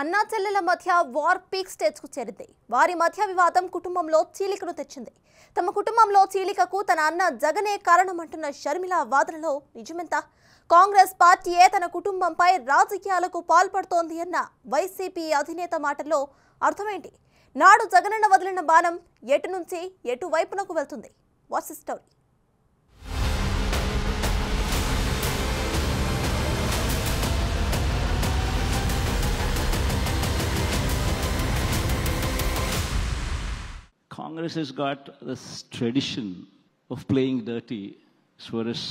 అన్నా చెల్లెల మధ్య వార్ పీక్ స్టేజ్కు చేరింది. వారి మధ్య వివాదం కుటుంబంలో చీలికను తెచ్చింది. తమ కుటుంబంలో చీలికకు తన అన్న జగనే కారణమంటున్న షర్మిల వాదనలో నిజమెంత? కాంగ్రెస్ పార్టీయే తన కుటుంబంపై రాజకీయాలకు పాల్పడుతోంది అన్న వైసీపీ అధినేత మాటల్లో అర్థమేంటి? నాడు జగనన్న వదిలిన బాణం ఎటు నుంచి ఎటు వైపునకు వెళ్తుంది? What's story? Congress has got this tradition of playing dirty as far as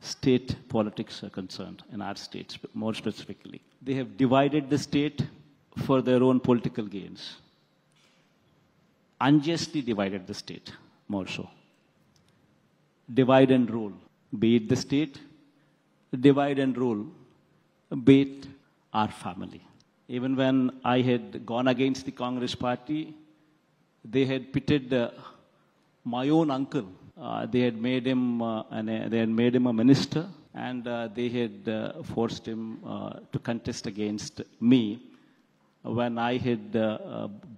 state politics are concerned, in our states more specifically. They have divided the state for their own political gains. Unjustly divided the state, more so. Divide and rule. Be it the state, divide and rule, be it our family. Even when I had gone against the Congress party, they had pitted my own uncle. They had made him a minister, and they had forced him to contest against me when I had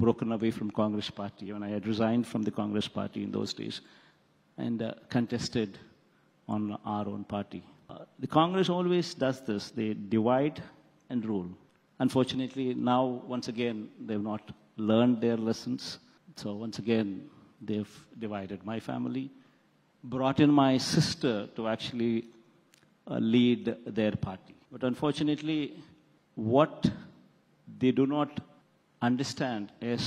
broken away from Congress party, when I had resigned from the Congress party in those days, and contested on our own party. The Congress always does this. They divide and rule. Unfortunately, now, once again, they've not learned their lessons. So once again, they've divided my family, brought in my sister to actually lead their party. But unfortunately, what they do not understand is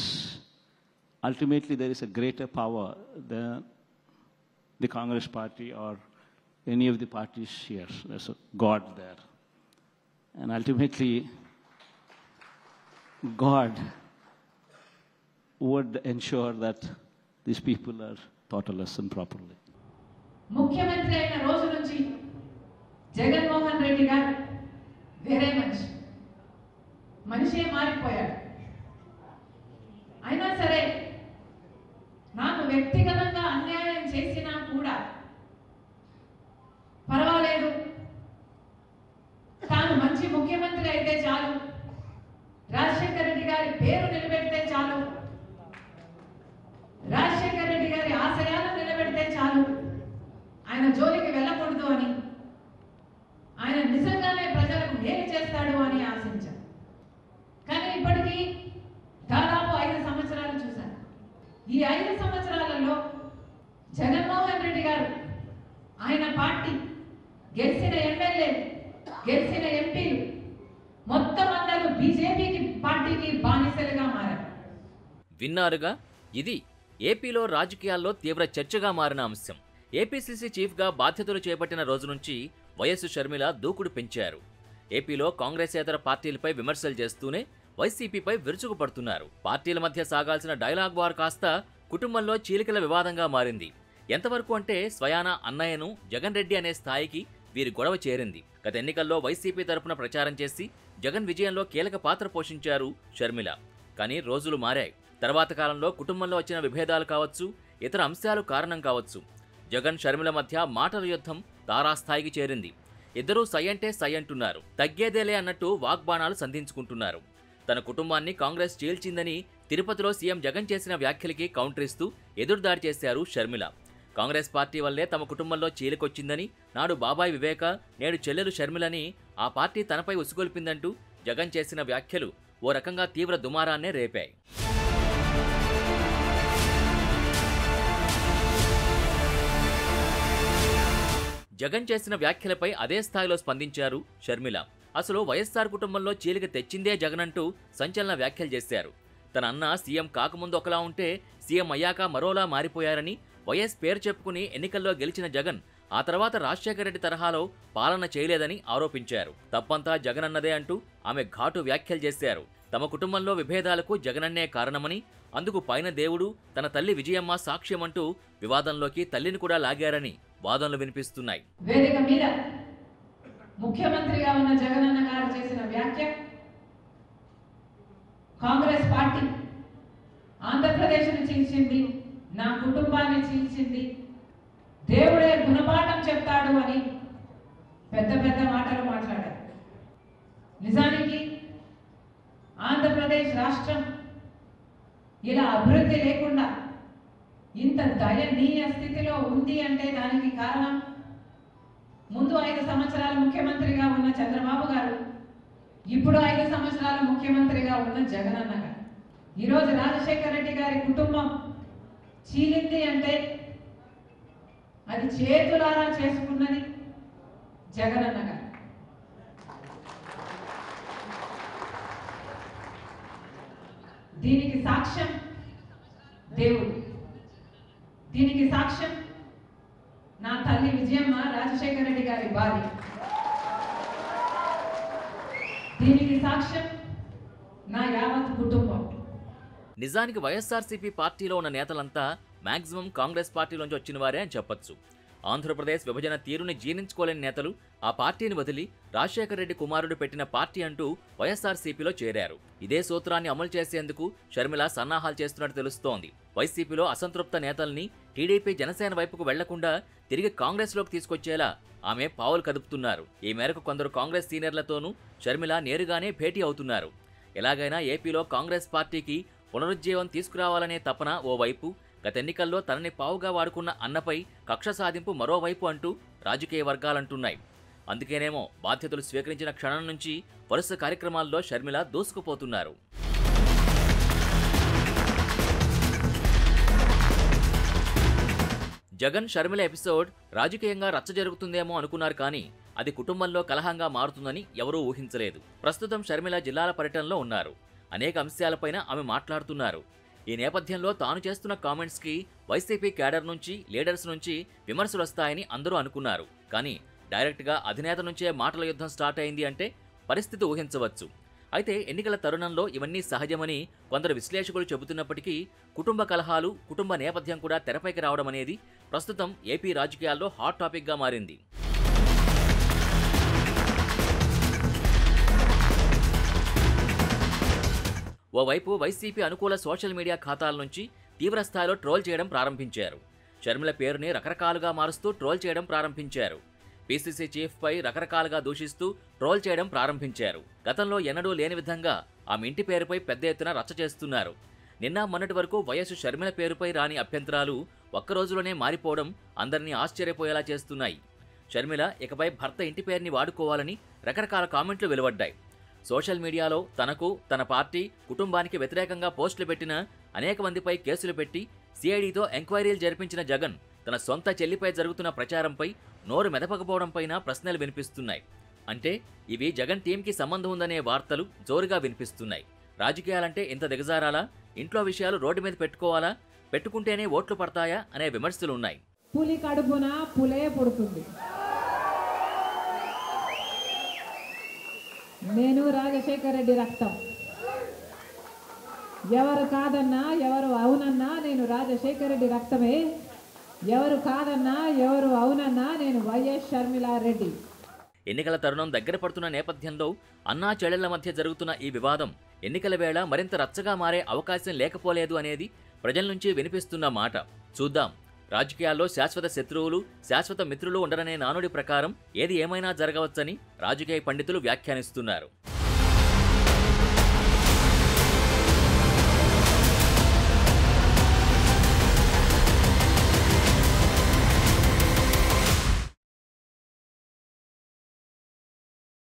ultimately there is a greater power than the Congress party or any of the parties here. There's a God there. And ultimately, God would ensure that these people are taught a lesson properly. ముఖ్యమంత్రి అయిన రోజు నుంచి జగన్మోహన్ రెడ్డి గారు వేరే మనిషే మారిపోయాడు. అయినా సరే నాకు వ్యక్తిగతంగా అన్యాయం చేసినా కూడా పర్వాలేదు, తాను మంచి ముఖ్యమంత్రి అయితే చాలు, రాజశేఖర రెడ్డి గారి పేరు నిలబెడితే చాలు, రాజశేఖర రెడ్డి గారి ఆశయాలను నిలబెడితే చాలు, ఆయన జోలికి వెళ్ళకూడదు అని, ఆయన నిజంగానే ప్రజలకు మేలు చేస్తాడు అని ఆశించారు. కానీ ఇప్పటికీ దాదాపు 5 సంవత్సరాలు చూశాను. ఈ 5 సంవత్సరాలలో జగన్మోహన్ రెడ్డి గారు, ఆయన పార్టీ, గెలిచిన ఎమ్మెల్యే, గెలిచిన ఎంపీలు మొత్తం అందరూ బీజేపీకి పార్టీకి బానిసలుగా మారారు. విన్నారుగా, ఇది ఏపీలో రాజకీయాల్లో తీవ్ర చర్చగా మారిన అంశం. ఏపీసీసీ చీఫ్గా బాధ్యతలు చేపట్టిన రోజు నుంచి వైఎస్ షర్మిల దూకుడు పెంచారు. ఏపీలో కాంగ్రెసేతర పార్టీలపై విమర్శలు చేస్తూనే వైసీపీపై విరుచుకుపడుతున్నారు. పార్టీల మధ్య సాగాల్సిన డైలాగ్ వార్ కాస్త కుటుంబంలో చీలికల వివాదంగా మారింది. ఎంతవరకు అంటే స్వయానా అన్నయ్యను జగన్ రెడ్డి అనే స్థాయికి వీరి గొడవ చేరింది. గత ఎన్నికల్లో వైసీపీ తరపున ప్రచారం చేసి జగన్ విజయంలో కీలక పాత్ర పోషించారు షర్మిల. కానీ రోజులు మారాయి. తర్వాత కాలంలో కుటుంబంలో వచ్చిన విభేదాలు కావచ్చు, ఇతర అంశాలు కారణం కావచ్చు, జగన్ షర్మిల మధ్య మాటల యుద్ధం తారాస్థాయికి చేరింది. ఇద్దరూ సై అంటే సై అంటున్నారు. తగ్గేదేలే అన్నట్టు వాగ్బాణాలు సంధించుకుంటున్నారు. తన కుటుంబాన్ని కాంగ్రెస్ చీల్చిందని తిరుపతిలో సీఎం జగన్ చేసిన వ్యాఖ్యలకి కౌంటర్ ఇస్తూ ఎదురుదాడి చేశారు షర్మిల. కాంగ్రెస్ పార్టీ వల్లే తమ కుటుంబంలో చీలికొచ్చిందని, నాడు బాబాయ్ వివేక, నేడు చెల్లెలు షర్మిలని ఆ పార్టీ తనపై ఉసుగొల్పిందంటూ జగన్ చేసిన వ్యాఖ్యలు ఓ రకంగా తీవ్ర దుమారాన్నే రేపాయి. జగన్ చేసిన వ్యాఖ్యలపై అదే స్థాయిలో స్పందించారు షర్మిల. అసలు వైఎస్ఆర్ కుటుంబంలో చీలిక తెచ్చిందే జగన్ అంటూ సంచలన వ్యాఖ్యలు చేశారు. తన అన్న సీఎం కాకముందు ఒకలా ఉంటే సీఎం అయ్యాక మరోలా మారిపోయారని, వైఎస్ పేరు చెప్పుకుని ఎన్నికల్లో గెలిచిన జగన్ ఆ తర్వాత రాజశేఖర రెడ్డి తరహాలో పాలన చేయలేదని ఆరోపించారు. తప్పంతా జగన్ అన్నదే అంటూ ఆమె ఘాటు వ్యాఖ్యలు చేశారు. తమ కుటుంబంలో విభేదాలకు జగనన్నే కారణమని, అందుకు పైన దేవుడు, తన తల్లి విజయమ్మ సాక్ష్యమంటూ వివాదంలోకి తల్లిని కూడా లాగారని వాదనలు వినిపిస్తున్నాయి. వేదిక మీద ముఖ్యమంత్రిగా ఉన్న జగనన్న గారు చేసిన వ్యాఖ్య కాంగ్రెస్ పార్టీ ఆంధ్రప్రదేశ్ను చీల్చింది, నా కుటుంబాన్ని చీల్చింది, దేవుడే గుణపాఠం చెప్తాడు అని పెద్ద పెద్ద మాటలు మాట్లాడారు. నిజానికి ఆంధ్రప్రదేశ్ ఆంధ్రప్రదేశ్ రాష్ట్రం ఇలా అభివృద్ధి లేకుండా ఇంత దయనీయ స్థితిలో ఉంది అంటే దానికి కారణం ముందు 5 సంవత్సరాలు ముఖ్యమంత్రిగా ఉన్న చంద్రబాబు గారు, ఇప్పుడు 5 సంవత్సరాలు ముఖ్యమంత్రిగా ఉన్న జగనన్న గారు. ఈరోజు రాజశేఖర రెడ్డి గారి కుటుంబం చీలింది అంటే అది చేతులారా చేసుకున్నది జగనన్న గారు. దీనికి సాక్ష్యం దేవుడు, దీనికి సాక్ష్యం నా తల్లి విజయమ్మ, రాజశేఖర రెడ్డి గారి భార్య, దీనికి సాక్ష్యం నా యావత్ కుటుంబం. నిజానికి వైఎస్ఆర్సీపీ పార్టీలో ఉన్న నేతలంతా మాక్సిమం కాంగ్రెస్ పార్టీలోంచి వచ్చిన వారే అని చెప్పొచ్చు. ఆంధ్రప్రదేశ్ విభజన తీరుని జీర్ణించుకోలేని నేతలు ఆ పార్టీని వదిలి రాజశేఖర రెడ్డి కుమారుడు పెట్టిన పార్టీ అంటూ వైఎస్ఆర్సీపీలో చేరారు. ఇదే సూత్రాన్ని అమలు చేసేందుకు షర్మిల సన్నాహాలు చేస్తున్నట్టు తెలుస్తోంది. వైసీపీలో అసంతృప్త నేతల్ని టీడీపీ జనసేన వైపుకు వెళ్లకుండా తిరిగి కాంగ్రెస్లోకి తీసుకొచ్చేలా ఆమె పావులు కదుపుతున్నారు. ఈ మేరకు కొందరు కాంగ్రెస్ సీనియర్లతోనూ షర్మిల నేరుగానే భేటీ అవుతున్నారు. ఎలాగైనా ఏపీలో కాంగ్రెస్ పార్టీకి పునరుజ్జీవం తీసుకురావాలనే తపన ఓవైపు, గత ఎన్నికల్లో తనని పావుగా వాడుకున్న అన్నపై కక్ష సాధింపు మరోవైపు అంటూ రాజకీయ వర్గాలంటున్నాయి. అందుకేనేమో బాధ్యతలు స్వీకరించిన క్షణం నుంచి వరుస కార్యక్రమాల్లో షర్మిల దూసుకుపోతున్నారు. జగన్ షర్మిల ఎపిసోడ్ రాజకీయంగా రచ్చ జరుగుతుందేమో అనుకున్నారు, కానీ అది కుటుంబంలో కలహంగా మారుతుందని ఎవరూ ఊహించలేదు. ప్రస్తుతం షర్మిల జిల్లాల పర్యటనలో ఉన్నారు. అనేక అంశాలపైన ఆమె మాట్లాడుతున్నారు. ఈ నేపథ్యంలో తాను చేస్తున్న కామెంట్స్కి వైసీపీ క్యాడర్ నుంచి, లీడర్స్ నుంచి విమర్శలు వస్తాయని అందరూ అనుకున్నారు. కానీ డైరెక్ట్గా అధినేత నుంచే మాటల యుద్ధం స్టార్ట్ అయింది అంటే పరిస్థితి ఊహించవచ్చు. అయితే ఎన్నికల తరుణంలో ఇవన్నీ సహజమని కొందరు విశ్లేషకులు చెబుతున్నప్పటికీ కుటుంబ కలహాలు, కుటుంబ నేపథ్యం కూడా తెరపైకి రావడం అనేది ప్రస్తుతం ఏపీ రాజకీయాల్లో హాట్ టాపిక్గా మారింది. ఓవైపు వైసీపీ అనుకూల సోషల్ మీడియా ఖాతాల నుంచి తీవ్రస్థాయిలో ట్రోల్ చేయడం ప్రారంభించారు. షర్మిల పేరుని రకరకాలుగా మారుస్తూ ట్రోల్ చేయడం ప్రారంభించారు. పీసీసీ చీఫ్పై రకరకాలుగా దూషిస్తూ ట్రోల్ చేయడం ప్రారంభించారు. గతంలో ఎన్నడూ లేని విధంగా ఆమె ఇంటి పేరుపై పెద్ద ఎత్తున రచ్చ చేస్తున్నారు. నిన్న మొన్నటి వరకు వైఎస్ షర్మిల పేరుపై రాని అభ్యంతరాలు ఒక్కరోజులోనే మారిపోవడం అందరినీ ఆశ్చర్యపోయేలా చేస్తున్నాయి. షర్మిల ఇకపై భర్త ఇంటి పేరుని వాడుకోవాలని రకరకాల కామెంట్లు వెలువడ్డాయి. సోషల్ మీడియాలో తనకు, తన పార్టీ, కుటుంబానికి వ్యతిరేకంగా పోస్టులు పెట్టిన అనేక మందిపై కేసులు పెట్టి సిఐడితో ఎంక్వైరీలు జరిపించిన జగన్ తన సొంత చెల్లిపై జరుగుతున్న ప్రచారంపై నోరు మెదపకపోవడంపైన ప్రశ్నలు వినిపిస్తున్నాయి. అంటే ఇవి జగన్ టీంకి సంబంధం ఉందనే వార్తలు జోరుగా వినిపిస్తున్నాయి. రాజకీయాలంటే ఇంత దిగజారాలా? ఇంట్లో విషయాలు రోడ్డు మీద పెట్టుకోవాలా? పెట్టుకుంటేనే ఓట్లు పడతాయా అనే విమర్శలు ఉన్నాయి. పులి కడుపున పులే పుడుతుంది. నేను రాజశేఖర రెడ్డి రక్తం. ఎవరు కాదన్నా, ఎవరు అవునన్నా నేను రాజశేఖర రెడ్డి రక్తమే. ఎవరు కాదన్నా, ఎవరు అవునన్నా నేను వైఎస్ షర్మిలారెడ్డి. ఎన్నికల తరుణం దగ్గర పడుతున్న నేపథ్యంలో అన్నా చెల్లెళ్ల మధ్య జరుగుతున్న ఈ వివాదం ఎన్నికల వేళ మరింత రచ్చగా మారే అవకాశం లేకపోలేదు అనేది ప్రజల నుంచి వినిపిస్తున్న మాట. చూద్దాం. రాజకీయాల్లో శాశ్వత శత్రువులు, శాశ్వత మిత్రులు ఉండరనే నానుడి ప్రకారం ఏది ఏమైనా జరగవచ్చని రాజకీయ పండితులు వ్యాఖ్యానిస్తున్నారు.